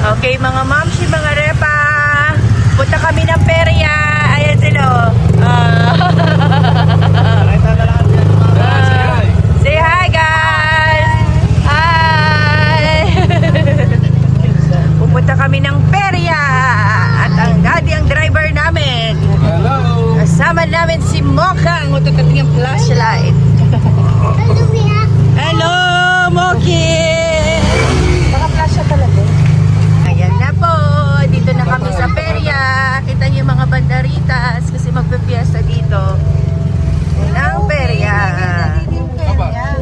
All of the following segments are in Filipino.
Okay, mga mamsi, mga repa. Punta kami ng perya. Ayan sila. Say hi, guys. Hi. Pupunta kami ng perya. At ang daddy ang driver namin. Hello. Kasama namin si Mokang. Ututating ang flashlight. Hello, Moki. Naka-flash siya talaga. Ayan na po. Dito na kami sa perya. Kita niyo yung mga banderitas kasi magpe-fiesta dito. Ang perya.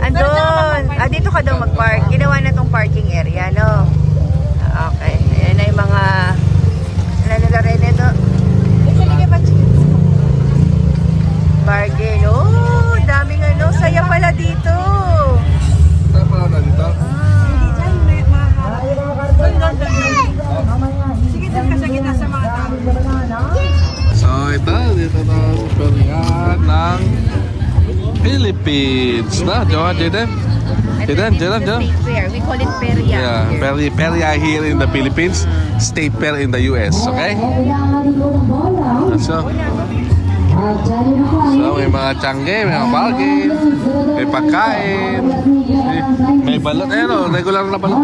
Andun. Dito ka daw mag-park. Ginawa na tong parking area, no? Okay. Ayan na yung mga ano nila rin ito. Bargain. Oh, daming ano. Saya pala dito. Saan pala na dito? Sige, doon ka sa gitna sa mga tao. So ito, dito na ang peryahan ng Philippines. Na, Johan, Jaden? Jaden. State fair. We call it perya. Yeah, perya here in the Philippines, state fair in the US, okay? So may mga tiyangge, may mga bargain, may pagkain, may balot. Ayan o, regular na balot.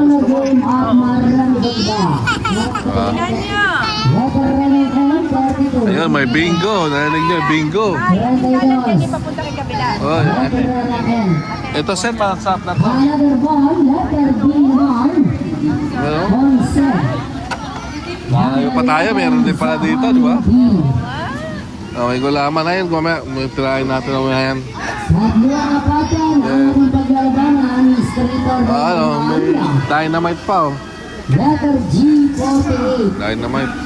Ayun, may bingo. Narinig nyo, bingo. Hindi papunta kay kabila. Oh, ito, sir, parang sarap na to. Ano? Malayo pa tayo, meron din pala dito, di ba? Okay, gulaman na yun. May tirahin natin naman yan. Ano, may dynamite pa, oh. Dynamite.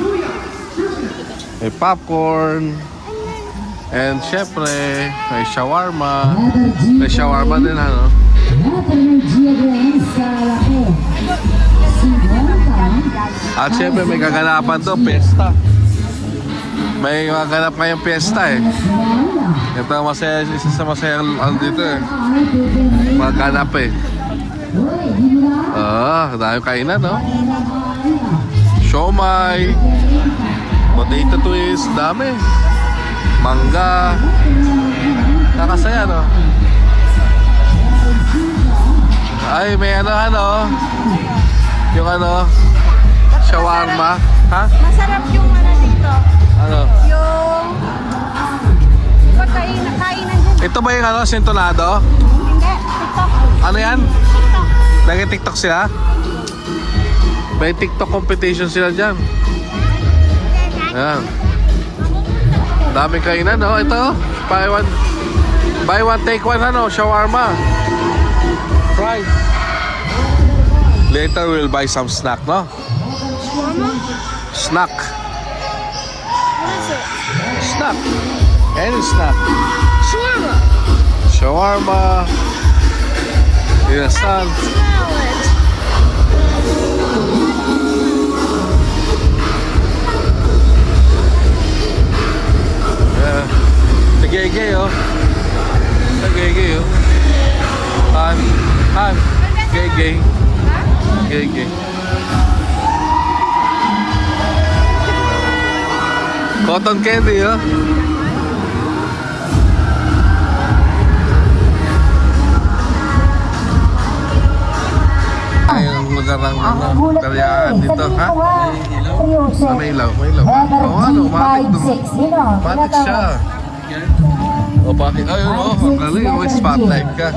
May popcorn. And syempre, may shawarma. May shawarma din, ano? At syempre, may kaganapan to, pesta. May maganap ngayong piyesta eh. Ito ang masaya, isa sa masayang ano dito eh. Maganap eh. Dahil kainan, no? Siomay, potato twist, dami. Mangga. Nakasaya, no? Ay, may ano. Yung ano, shawarma. Ha? Masarap yung ano dito. Ano? Yung kainan dyan. Ito ba yung ano, sintonado? Hindi, TikTok. Ano yan? TikTok. Nag-TikTok sila? May TikTok competition sila dyan. Ayan. Daming kainan, no? Ito, buy one, take one, ano? Shawarma. Fries. Later, we'll buy some snack, no? Snack. Snack. Any snack. Shawarma. Inasan. Tagay-gay, oh. Tagay-gay, oh. Han. Gay-gay. Gay-gay. Cotton candy, oh. Ay, ang lugar ng karyaan dito, ha? May ilaw. Ano, umatik doon. Umatik siya. O, bakit? Ayun, ang galing, may spotlight ka.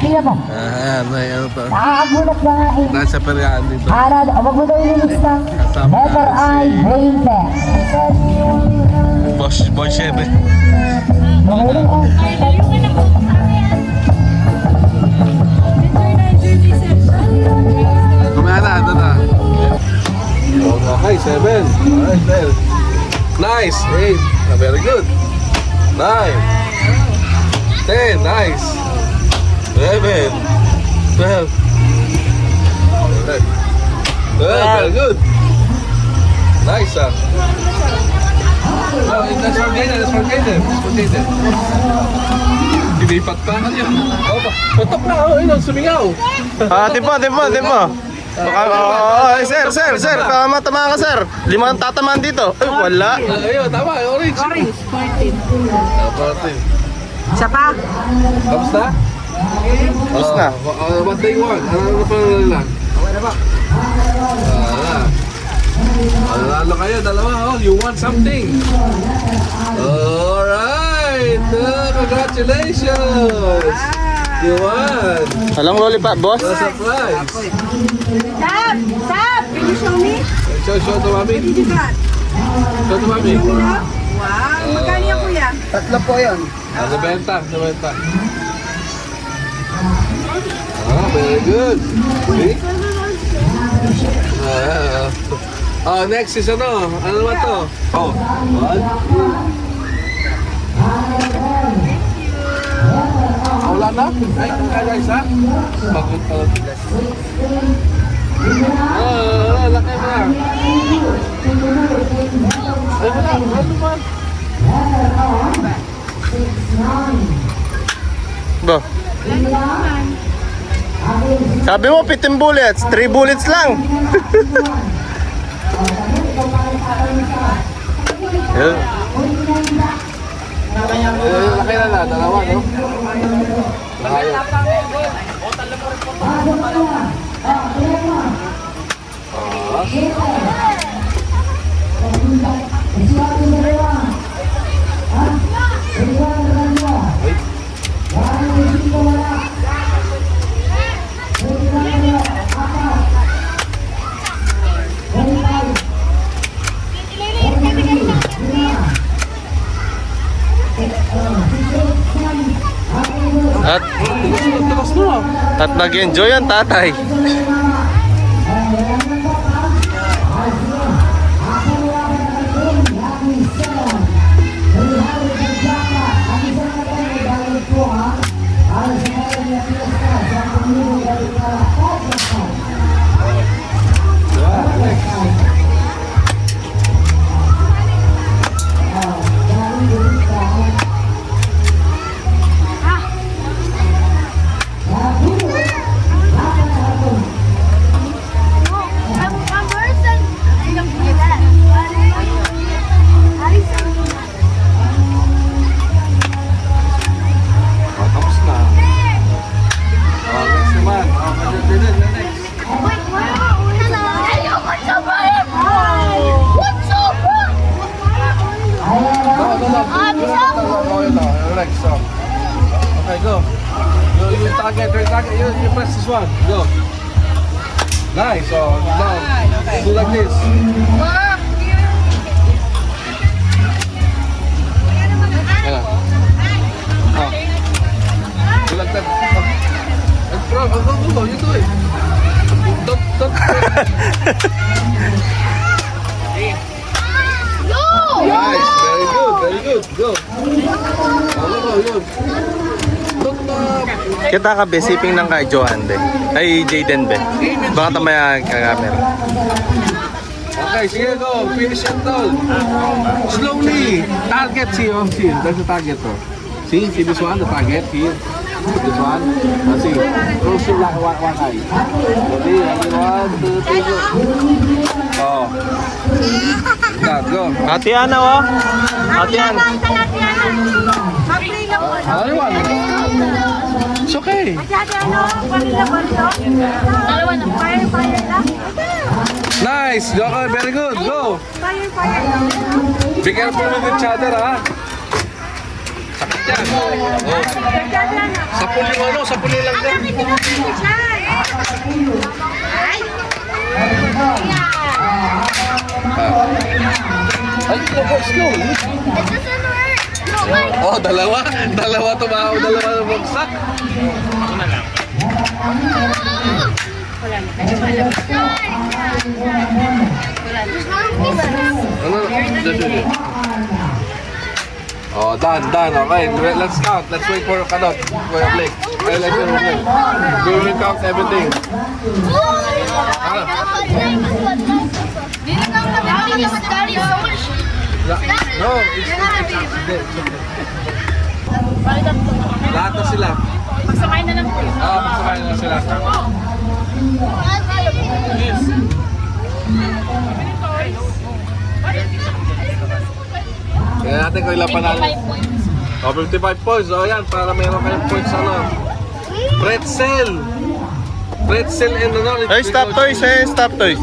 Ayan, ano to. Nakakagulat na nga eh. Nasa karyaan dito. Arad, wag mo daw ililis ng Letter I, Brain Test. Boy Chevy. Kumana, ito na. Okay, 7. Alright, 10. Nice, 8. Very good. 9. 10, nice. 11. 12. Okay. 12, very good. Nice, ah. Oh, that's for Gator. Dilipat pa. Ano yun? Oh, patok na, oh, yun, sumingaw. Timpo. Sir, tama ka, sir. 5 tatamaan dito. Ay, wala. Ayun, tama, orange. Orange, 14. 14. Isa pa? Kamusta? Tapos na. What day one? Ano pa lang? Ano kayo, dalawa, oh. You want something? Alright! Congratulations! You won! Walang lollipop, boss. A surprise! Sam! Can you show me? Show to mami. Show to mami. Wow! Magkano yan, kuya? Nabenta. Very good. See? Next is ano? Ano naman to? Oh, what? Wala na? Ay, guys, ha? Bakit pala guys? Laki mo na. Ay, wala. Ano naman? Ba? Sabi mo, 15 bullets. 3 bullets lang. Yun. Laki na, dalawa, no? Lahayo. At nag-enjoy ang tatay. Tapos na. Next naman. Next. Relax, stop. Okay, go. You target. You press this one. Go. Nice. So now do like this. Yeah. Oh. Do like that. Go. You do it. Don't. Nice. Very good. Go. Yun. Kita ka be, siping ng kay Johan be. Ay, Jaden be. Baka tamaya ka camera. Okay, sige, go. Finish it all. Slowly. Target, see. That's the target, oh. See this one, the target here. This one. See. Close your one eye. Okay, 1, 2, 3, go. Oh. Start, go. Ate Ana, oh. Ate Ana. Ano one? It's okay. Dalawa na. Fire lang. Nice. Okay, very good. Go. Fire lang. Be careful with each other, ha? Sakit yan. Oh. Sapuli lang dyan. Ay, slow. Oh, dalawa tumahaw, dalawa na bumagsak. Oh, done. Okay, let's count. Let's wait for Kadot. For your play. Let's play. We will count everything. No, it's okay. Lahat na sila. Pagsakay na lang po. Pagsakay na sila. Kaya natin kung ilang panalo. 55 points. O yan, para meron kayong points ano. Pretzel. Pretzel and ano. Ay, stop toys eh, stop toys.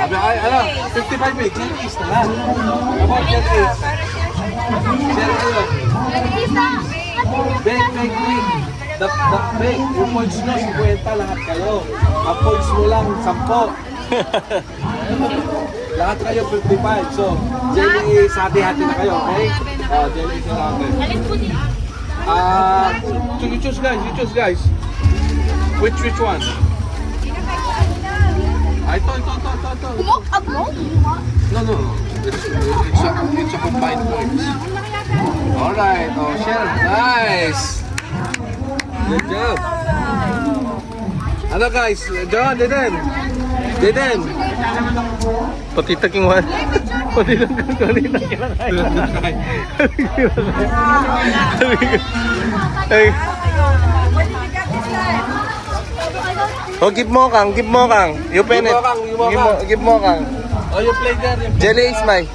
Sabi ay, ano, 55 eh. Jen is na lang. About Jen is. Jen kayo. Bake, bake, bake. Bake. Yung points nyo, 50 lahat kayo. Ang points mo lang, 10. Lahat kayo 55. So, Jelly is hati-hati na kayo, okay? Jelly is hati. You choose guys. Which one? Ito. No. It's a combined points. Alright, share. Nice. Good job. Ano guys? John, Deden. Pati taking one. Pati lang kanina kinakain. Ay. Oh, give mo kang. You pen it. Give mo kang. Oh, you play there. Jelly is mine.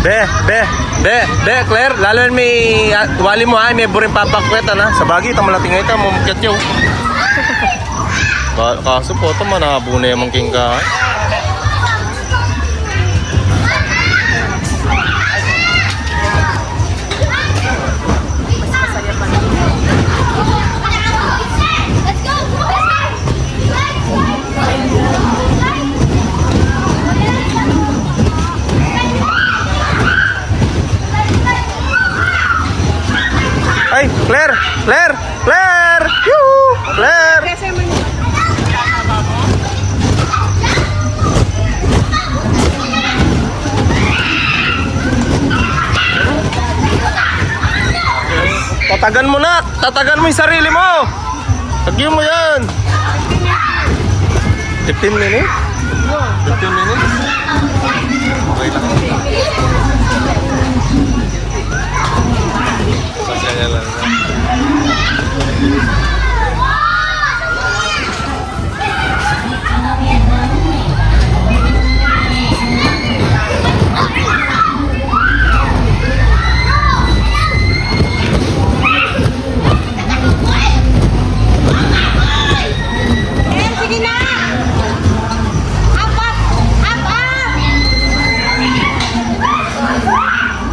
Be, Claire, lalo may wali mo ay may buring papakwet na sa bagi tamo lang tingay ta mo mukit yo. Kaso po to manabuna yung king ka. Ay, Claire! Yoo! Claire! Tatagan mo yung sarili mo! Tagyan mo yan! 15 minutes? 15 minutes? Okay lang. Sasaya lang.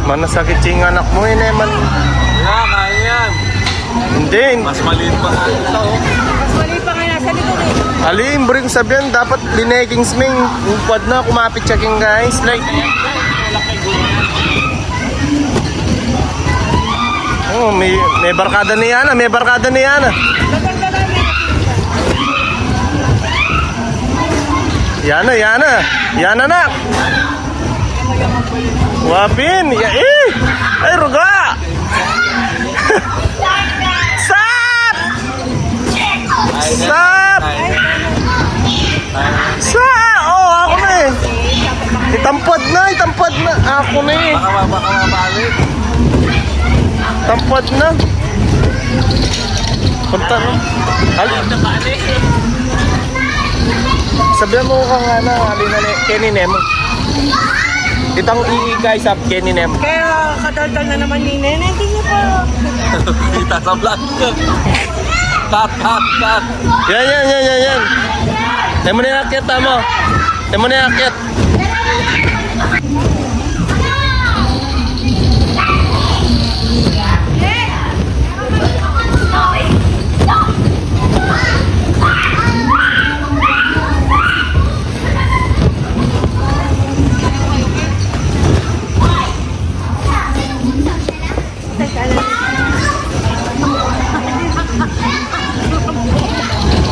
Manasakit yung anak mo yun eh man. Kaya yan. Hindi. Mas maliit pa nga ito. Mas mali pa nga nasa likod eh. Alin, bring sabihan, dapat binaging sming. Upad na, kumapit siya king guys. Like, oh, may barkada ni Yana, Yana na. Wapin, ya ay ruga. Sat! Oh, ako na eh. Itampad na. Ako na eh. Baka mabalik. Tampad na. Punta no. Sabihan mo ka nga na, alina ni Kenny Nemo. Itang iikay sa Kenny Nemo. Kaya kadaldal na naman ni Nene. Hindi niya pa. Kita sa vlog. Cut. Yan. Temo na yung akit, tamo. Temo na yung akit.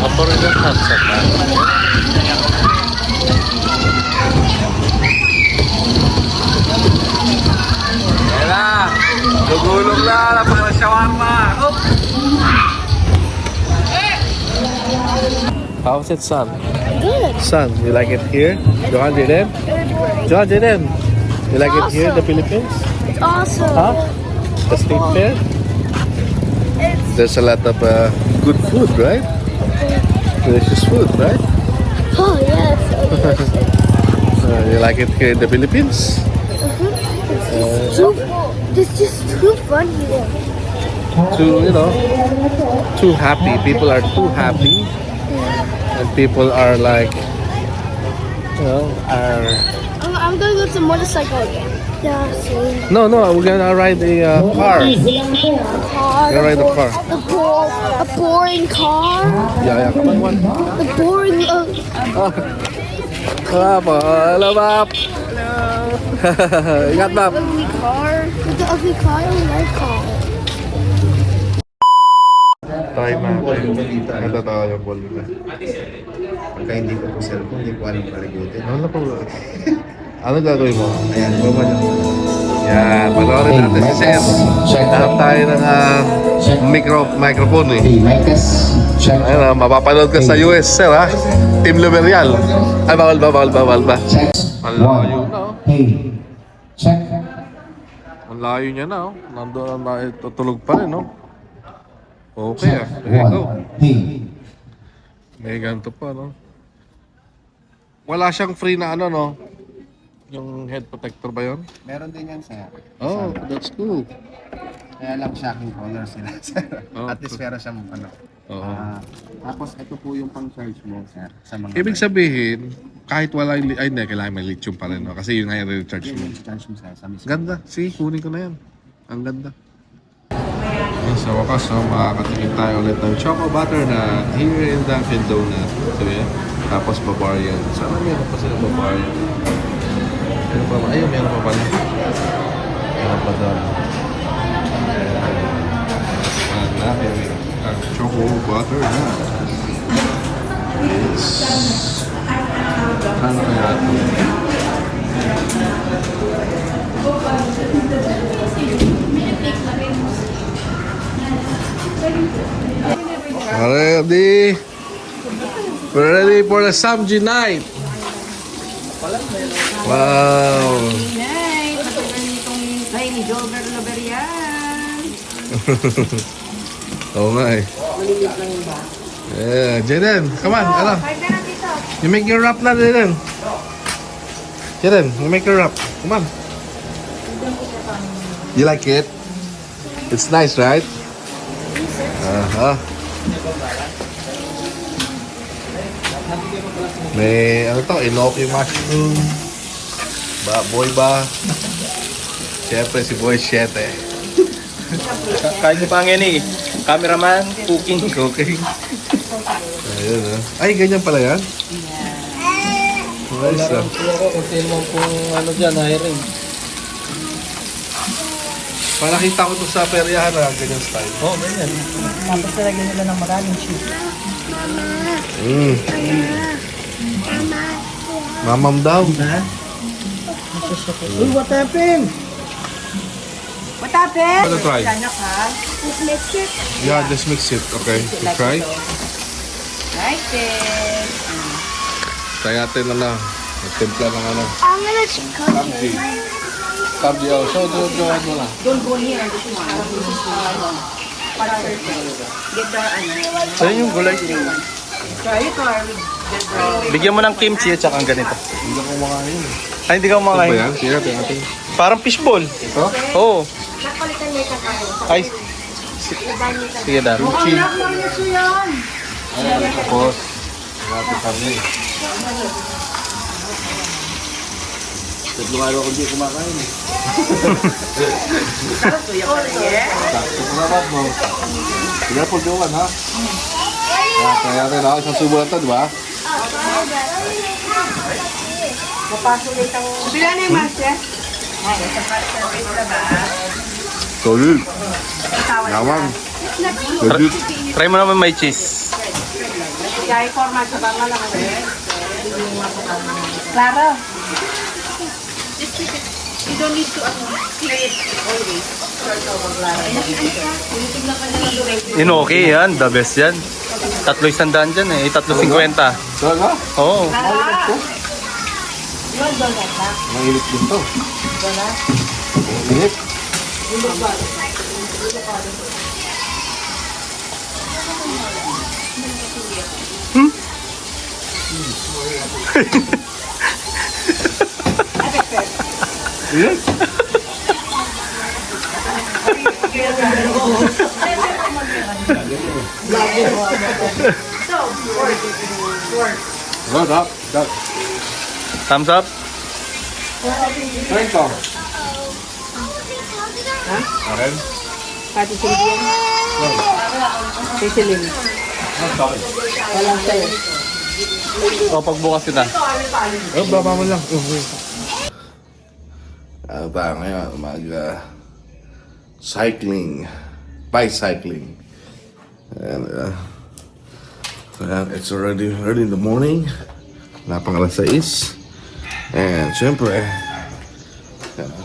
Apa rin ang hapsat? Ayan na. Gugulong na para shawarma. How's it, son? good. Son, you like it here? Johan, Jaden? Johan, Jaden, you like it here in the Philippines? It's awesome. Huh? The state fair? There's a lot of good food, right? Delicious food, right? Oh, yeah, it's so delicious. You like it here in the Philippines? It's just too fun here. Too happy. People are too happy. And people are like, I'm gonna go to motorcycle again. Yeah, same. No, we're gonna ride a car. Car. Gonna ride a car. A boring car. Yeah, come on, one. The boring. Hello, Bap. Ingat, Bap. Ugly car. The ugly car. I don't like car. Try natin. Ito tayo yung ball nila. Pagka hindi ko po cellphone, hindi ko alam paligutin. Ano po? Ano gagawin mo? Ayan, baba lang. Yan, panoorin natin si Sir. Hanap tayo ng microphone eh. Okay, mic test. Check. Ayun, mapapanood ka sa US, Sir, ha? Team Lumerial. Ay, bawal ba? Check. Ang layo na, oh. Hey. Check. Ang layo niya na, oh. Nandun na, tutulog pa rin, oh. Okay, ah. Check. There you go. Hey. May ganito pa, no? Wala siyang free na ano, no? Yung head protector ba yun? Meron din yan, sir. Oh, that's cool. Kaya lang shocking color sila, sir. Oh. At least meron siyang ano. Oo. Tapos ito po yung pang-charge mo, sir. Sa mga Ibig sabihin, kahit wala yung... Ay, hindi, kailangan may lithium pa rin, no? Kasi yun nga yung recharge mo. charge mo, sir, sa mismo. Ganda. See, kunin ko na yan. Ang ganda. Ayun, sa wakas, no, makakatingin tayo ulit ng Choco Butter na here in Dunkin' Donut. So, yan. Tapos Bavarian. Sana meron pa sila Bavarian. Meron pa ba? Ayun, meron pa pala. Meron pa doon. Hanapin ang Choco Butter na. Yes. Ano kaya ito? Ready? We're ready for the Samji night. Wow. Night! Matagal nitong hintay ni Jover Loverian. Oh my. Yeah, Jaden, come on, ano? You make your rap na, Jaden. Jaden, you make your rap. Come on. You like it? It's nice, right? Uh-huh. May ano to, enoki mushroom. Boy ba? Siyempre si Boy 7. Kain niyo pa ang yan eh. Cameraman, cooking. Cooking. Ayun Ay, ganyan pala yan? Nice ah. Kunti mo kung ano dyan, hiring. Nakita ko to sa peryahan na ganyan style. Oh, ganyan. Tapos talagyan nila ng maraming cheese. Mamam daw. Uy, what happened? What happened? Ano try? Anak ha? Yeah, just mix it. Okay, you try? Like it. Try natin na lang. Nagtimpla ng ano. I'm gonna cut Samji. Samji, oh. So, doon mo na. Don't go near this one. This is get the ano. Ayun yung gulay. Try it or get the... Bigyan mo ng kimchi at saka ang ganito. Hindi ko kumakain. Ay, hindi ka Ano ba kumakain. yan? Sige natin. Parang fishball. Ito? Oo. Ay. Sige, Dan. Kimchi. Ay, tapos. Natin kami. Tatlong araw ko hindi kumakain. Sakto Salamat mo. Careful doon, ha? Kaya natin ako isang subo lang ito, di ba? Bila na yung master? Solid. Yaman. Legit. Try mo naman may cheese. Kaya format sa banga lang. Claro. You don't need to clear it always. Okay yan, the best yan. 300 dyan eh, 350. Talaga? Oo. Mainit din to. Mainit. Good up. Good. Thumbs up. Thank you. Okay. Pati Silvia. Si Celine. Walang sa'yo. O, pagbukas kita. Oh, baba mo lang. Ano tayo ngayon? Cycling. Bicycling. And, so yan, it's already early in the morning. Napang alas 6. And, syempre,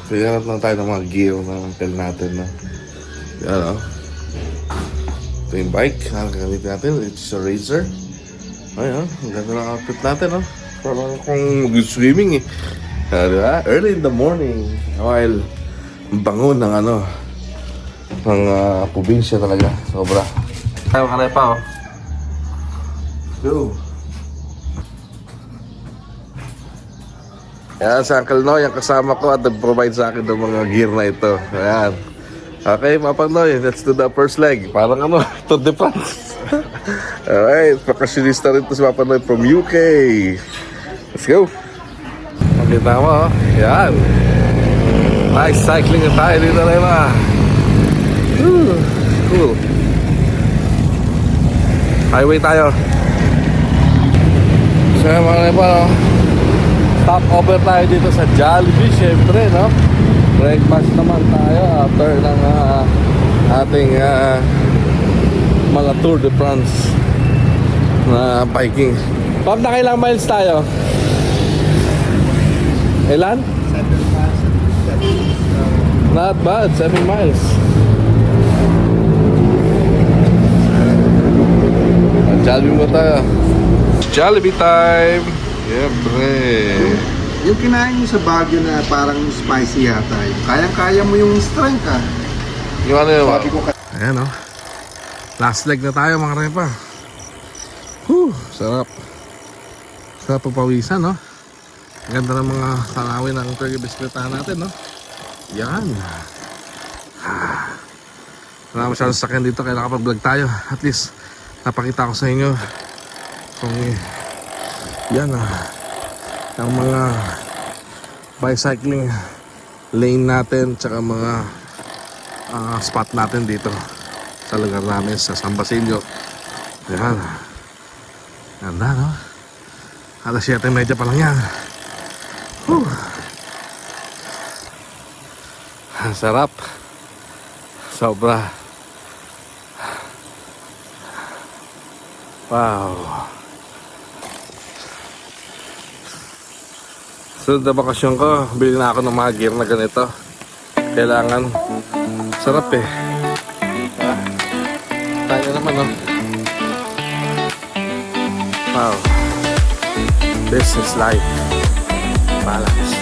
figure out lang tayo ng mga gear na tel natin na, yan o. Ito yung bike na gagamitin natin. It's a Razer. Ayun, ang ganda ng outfit natin, no? Parang kung mag-swimming, eh. Diba? Early in the morning. While bangon ng ng probinsya talaga. Sobra. Tayo ka na pa, oh. Go. Yan, si Uncle Noy, ang kasama ko at nag-provide sa akin ng mga gear na ito. Ayan. Okay, Papa Noy, let's do the first leg. Parang Tour de France. Alright, vacationista rin to si Papa Noy from UK. Let's go. Makita mo, oh. Yan. Nice cycling na tayo dito na yun, cool. Highway tayo. So, mga iba, no? Stop over tayo dito sa Jollibee, syempre, no? Breakfast naman tayo after ng ating mga Tour de France na biking. Pap, nakailang miles tayo? Ilan? 7 miles. Not bad, 7 miles. Jollibee mo tayo. Jollibee time! Siyempre. Yung kinain nyo sa Baguio na parang spicy yata, kayang-kaya mo yung strength, ah. Yung ano yun? Sabi ko, Ayan, oh. Last leg na tayo, mga repa. Sarap. Sarap pagpawisan, no? Ganda ng mga tanawin ng turkey bisikletahan natin, no? Yan. Wala masyadong sakyan dito, kaya nakapag-vlog tayo. At least, napakita ko sa inyo kung yan, ang mga bicycling lane natin, tsaka mga spot natin dito sa lugar namin sa San Basilio. Yan. Ganda, no? Alas 7:30 pa lang yan. Sarap. Sobra. Wow. Sunod na bakasyon ko, bili na ako ng mga gear na ganito. Kailangan. Sarap eh. Tayo naman, no? Wow. This is life. Balance.